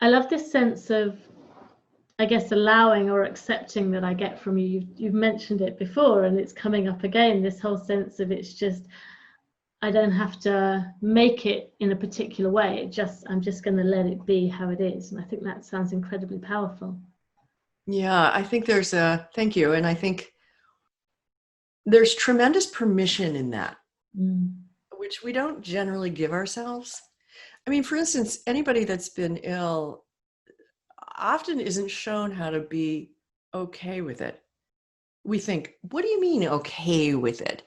I love this sense of, I guess, allowing or accepting that I get from you. You've mentioned it before, and it's coming up again, this whole sense of it's just, I don't have to make it in a particular way. I'm just going to let it be how it is. And I think that sounds incredibly powerful. Yeah, I think thank you. And I think there's tremendous permission in that, which we don't generally give ourselves. I mean, for instance, anybody that's been ill often isn't shown how to be okay with it. We think, what do you mean okay with it?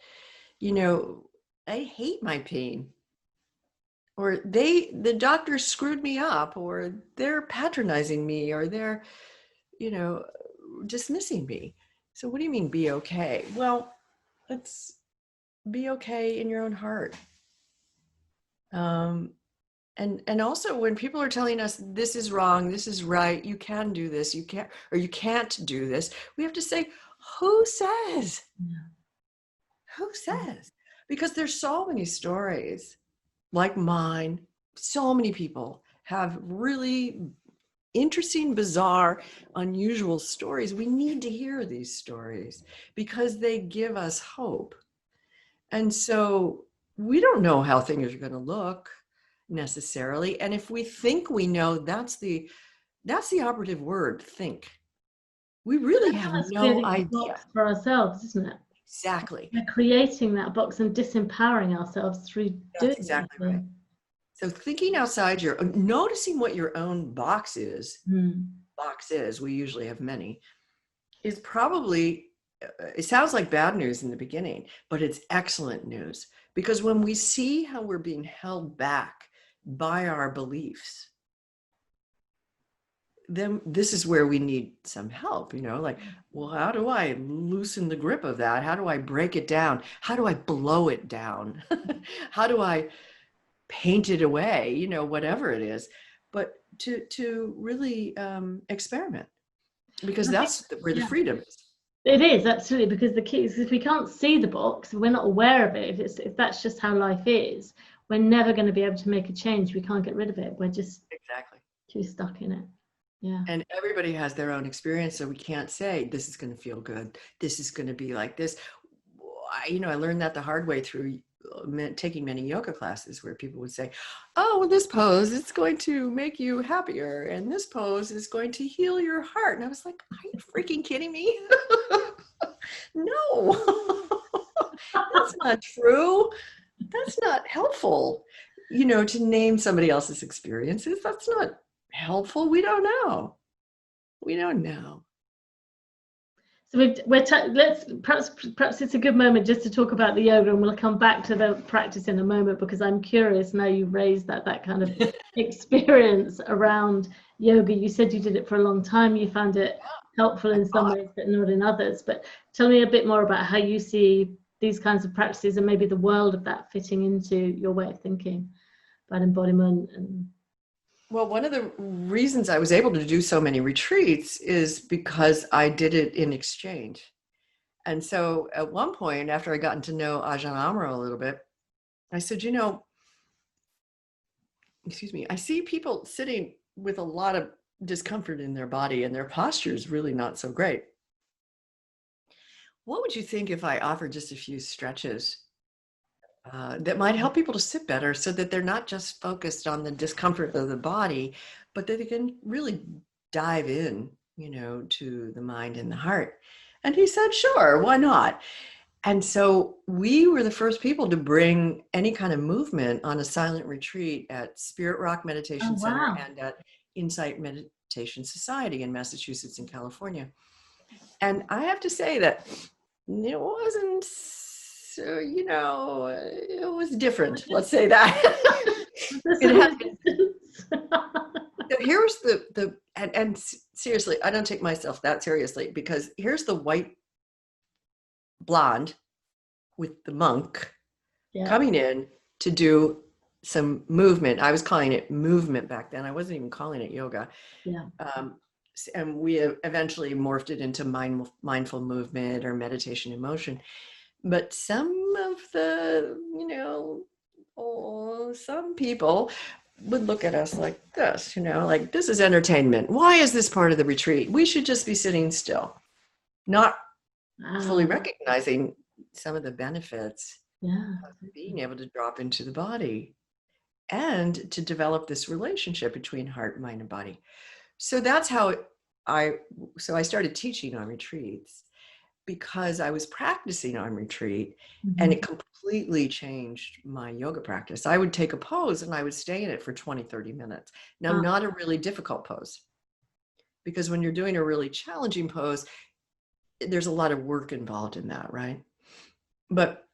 You know, I hate my pain. Or the doctor screwed me up, or they're patronizing me, or they're, dismissing me. So what do you mean be okay? Well, let's be okay in your own heart. And also when people are telling us this is wrong, this is right, you can do this, you can't, or you can't do this, we have to say, who says? Who says? Because there's so many stories like mine. So many people have really interesting, bizarre, unusual stories. We need to hear these stories because they give us hope. And so we don't know how things are going to look necessarily. And if we think we know, that's the operative word, think. We really have no idea. For ourselves, isn't it? Exactly. We're creating that box and disempowering ourselves through doing That's exactly right. So thinking outside noticing what your own box is, we usually have many, is probably, it sounds like bad news in the beginning, but it's excellent news. Because when we see how we're being held back by our beliefs, then this is where we need some help, like, well, how do I loosen the grip of that? How do I break it down? How do I blow it down? How do I paint it away, whatever it is, but to really experiment, because that's where the freedom is. It is, absolutely, because the key is if we can't see the box, if we're not aware of it, if that's just how life is, we're never going to be able to make a change. We can't get rid of it. We're just too stuck in it. Yeah. And everybody has their own experience, so we can't say this is going to feel good, this is going to be like this. I learned that the hard way through taking many yoga classes, where people would say, oh, well, this pose is going to make you happier, and this pose is going to heal your heart. And I was like, are you freaking kidding me? No, that's not true. That's not helpful. To name somebody else's experiences, that's not helpful. We don't know. So let's perhaps it's a good moment just to talk about the yoga, and we'll come back to the practice in a moment, because I'm curious now you've raised that kind of experience around yoga. You said you did it for a long time. You found it helpful in some ways, but not in others. But tell me a bit more about how you see these kinds of practices and maybe the world of that fitting into your way of thinking about embodiment. Well, one of the reasons I was able to do so many retreats is because I did it in exchange. And so at one point, after I gotten to know Ajahn Amaro a little bit, I said, I see people sitting with a lot of discomfort in their body, and their posture is really not so great. What would you think if I offered just a few stretches that might help people to sit better, so that they're not just focused on the discomfort of the body, but that they can really dive in, to the mind and the heart? And he said, sure, why not? And so we were the first people to bring any kind of movement on a silent retreat at Spirit Rock Meditation Center and at Insight Meditation Society in Massachusetts and California. And I have to say that it wasn't, it was different. Let's say that. Here's and seriously, I don't take myself that seriously, because here's the white blonde with the monk coming in to do some movement. I was calling it movement back then. I wasn't even calling it yoga. Yeah. And we eventually morphed it into mindful movement or meditation in motion. But some of the, some people would look at us like this, like this is entertainment. Why is this part of the retreat? We should just be sitting still, not fully recognizing some of the benefits of being able to drop into the body and to develop this relationship between heart, mind, and body. So that's how I started teaching on retreats, because I was practicing on retreat, and it completely changed my yoga practice. I would take a pose and I would stay in it for 20, 30 minutes. Now, not a really difficult pose, because when you're doing a really challenging pose, there's a lot of work involved in that, right? But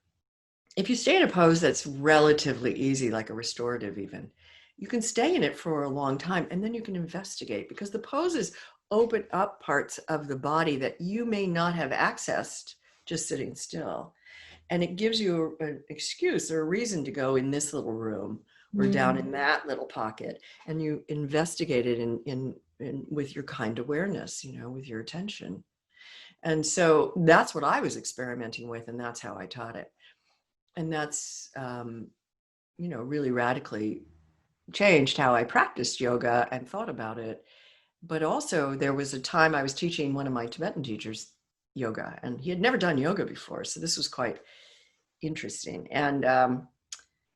if you stay in a pose that's relatively easy, like a restorative even, you can stay in it for a long time, and then you can investigate, because the poses open up parts of the body that you may not have accessed just sitting still. And it gives you an excuse or a reason to go in this little room or down in that little pocket, and you investigate it in with your kind awareness, with your attention. And so that's what I was experimenting with, and that's how I taught it. And that's, really radically changed how I practiced yoga and thought about it. But also there was a time I was teaching one of my Tibetan teachers yoga, and he had never done yoga before. So this was quite interesting. And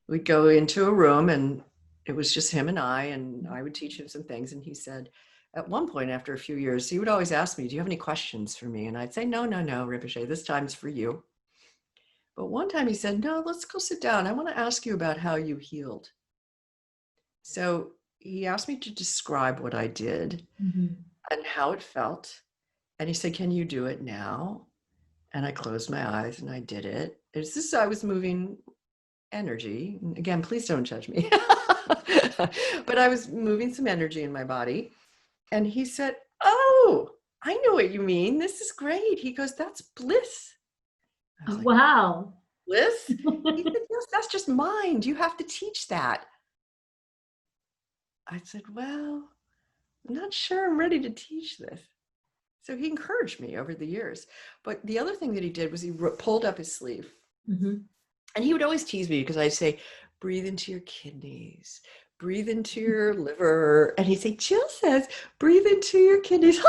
we'd go into a room, and it was just him and I would teach him some things. And he said, at one point after a few years, he would always ask me, do you have any questions for me? And I'd say, no, Rinpoche, this time's for you. But one time he said, no, let's go sit down. I want to ask you about how you healed. So he asked me to describe what I did and how it felt. And he said, can you do it now? And I closed my eyes and I did it. I was moving energy. Again, please don't judge me. But I was moving some energy in my body. And he said, oh, I know what you mean. This is great. He goes, that's bliss. Oh, like, wow. Bliss? He said, yes, that's just mind. You have to teach that. I said, well, I'm not sure I'm ready to teach this. So he encouraged me over the years. But the other thing that he did was he pulled up his sleeve. And he would always tease me, because I'd say, breathe into your kidneys, breathe into your liver. And he'd say, Jill says, breathe into your kidneys.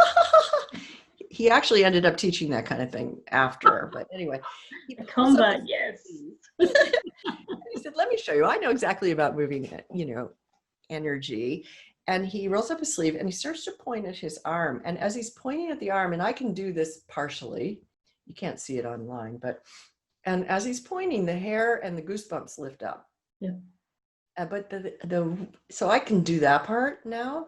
He actually ended up teaching that kind of thing after. But anyway. Combat, yes. He said, let me show you. I know exactly about moving, energy. And he rolls up his sleeve and he starts to point at his arm. And as he's pointing at the arm, and I can do this partially, you can't see it online, and as he's pointing, the hair and the goosebumps lift up. Yeah. But so I can do that part now.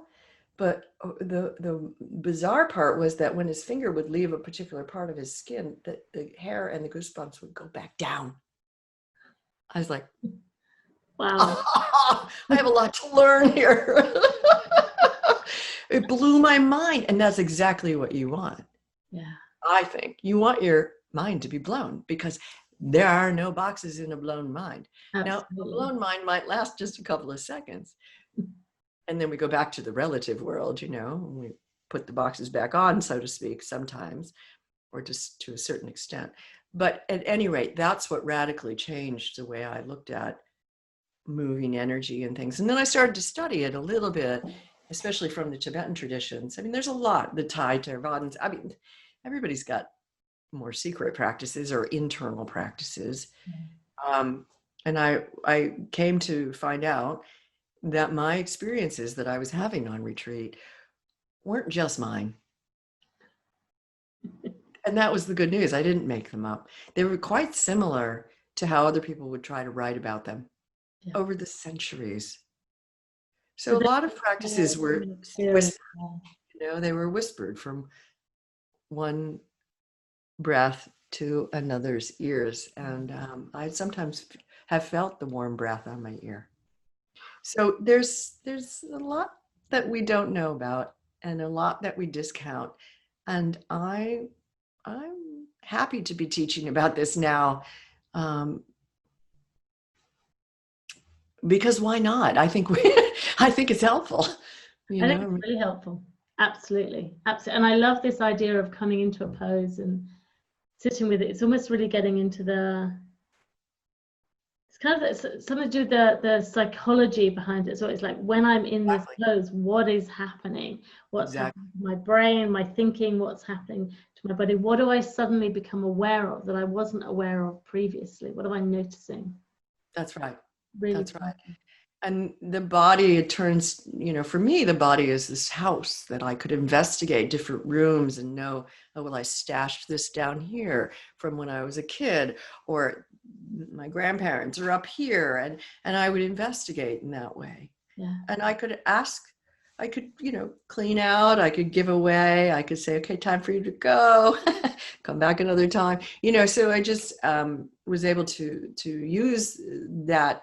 But the bizarre part was that when his finger would leave a particular part of his skin, the hair and the goosebumps would go back down. I was like, wow, I have a lot to learn here. It blew my mind. And that's exactly what you want. Yeah. I think you want your mind to be blown, because there are no boxes in a blown mind. Absolutely. Now, a blown mind might last just a couple of seconds. And then we go back to the relative world, and we put the boxes back on, so to speak, sometimes, or just to a certain extent. But at any rate, that's what radically changed the way I looked at moving energy and things. And then I started to study it a little bit, especially from the Tibetan traditions. I mean, there's a lot, the Thai Theravadins. I mean, everybody's got more secret practices or internal practices. And I came to find out that my experiences that I was having on retreat weren't just mine. And that was the good news. I didn't make them up. They were quite similar to how other people would try to write about them over the centuries. So a lot of practices were whispered, they were whispered from one breath to another's ears. And I sometimes have felt the warm breath on my ear. So there's a lot that we don't know about, and a lot that we discount. And I'm happy to be teaching about this now, because why not? I think it's helpful. I think it's really helpful. Absolutely. And I love this idea of coming into a pose and sitting with it. It's almost really getting into kind of something to do with the psychology behind it. So it's like, when I'm in this pose, what is happening? What's happening to my brain, my thinking, what's happening to my body? What do I suddenly become aware of that I wasn't aware of previously? What am I noticing? That's right. Really, that's right. And the body, it turns, for me, the body is this house that I could investigate different rooms and know, oh, well, I stashed this down here from when I was a kid, or my grandparents are up here, and I would investigate in that way. Yeah. And I could ask, I could, clean out, I could give away, I could say, okay, time for you to go, come back another time, so I just was able to use that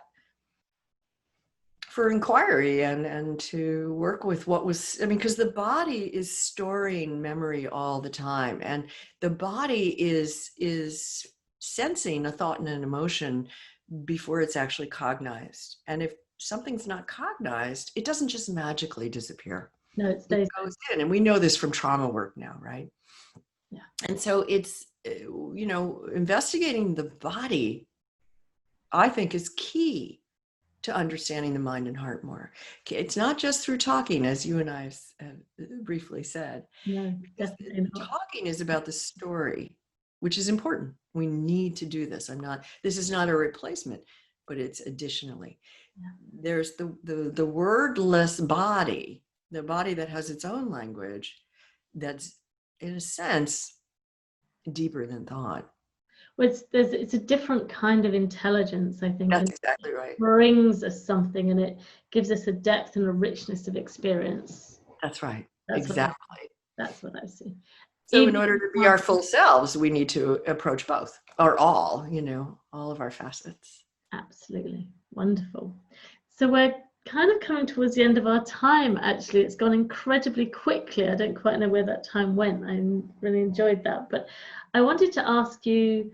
for inquiry and to work with what was, because the body is storing memory all the time, and the body is sensing a thought and an emotion before it's actually cognized. And if something's not cognized, it doesn't just magically disappear. No, it stays. It goes in, and we know this from trauma work now, right? Yeah. And so it's, investigating the body, I think, is key to understanding the mind and heart more. It's not just through talking, as you and I have briefly said. No, definitely not. Talking is about the story, which is important. We need to do this. This is not a replacement, but it's additionally. Yeah. There's the wordless body, the body that has its own language, that's, in a sense, deeper than thought. Well, it's a different kind of intelligence, I think. That's exactly right. It brings us something, and it gives us a depth and a richness of experience. That's right. Exactly. That's what I see. So in order to be our full selves, we need to approach both, or all of our facets. Absolutely. Wonderful. So we're kind of coming towards the end of our time, actually. It's gone incredibly quickly. I don't quite know where that time went. I really enjoyed that. But I wanted to ask you,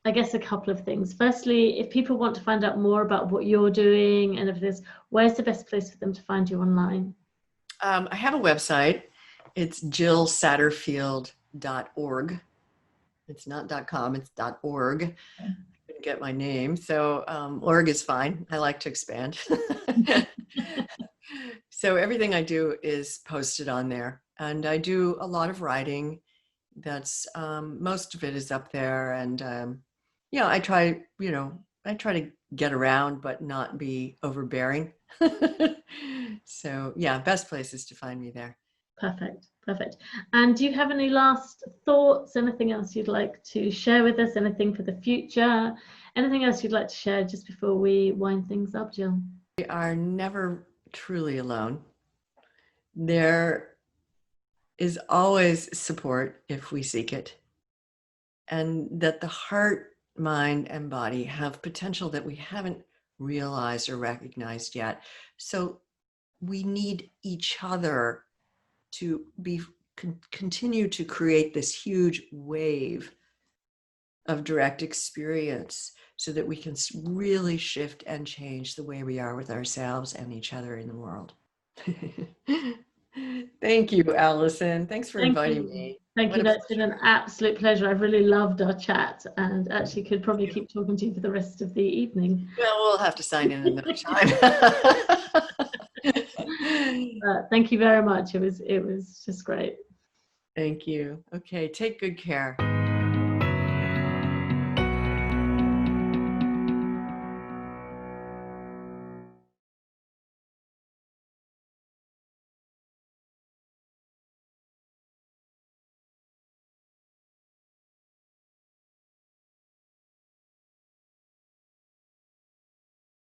I guess, a couple of things. Firstly, if people want to find out more about what you're doing and if there's, where's the best place for them to find you online? I have a website. It's jillsatterfield.org. It's not .com, it's .org. I couldn't get my name, so org is fine. I like to expand. So everything I do is posted on there, and I do a lot of writing. That's most of it is up there, and I try to get around but not be overbearing. So best place is to find me there. Perfect. And do you have any last thoughts, anything else you'd like to share with us, anything for the future, anything else you'd like to share just before we wind things up, Jill? We are never truly alone. There is always support if we seek it, and that the heart, mind, and body have potential that we haven't realized or recognized yet. So we need each other to continue to create this huge wave of direct experience, so that we can really shift and change the way we are with ourselves and each other in the world. Thank you, Alison. Thanks for inviting me. Thank you. That's been an absolute pleasure. I've really loved our chat, and actually could probably keep talking to you for the rest of the evening. Well, we'll have to sign in another time. Thank you very much. It was just great. Thank you. Okay, take good care.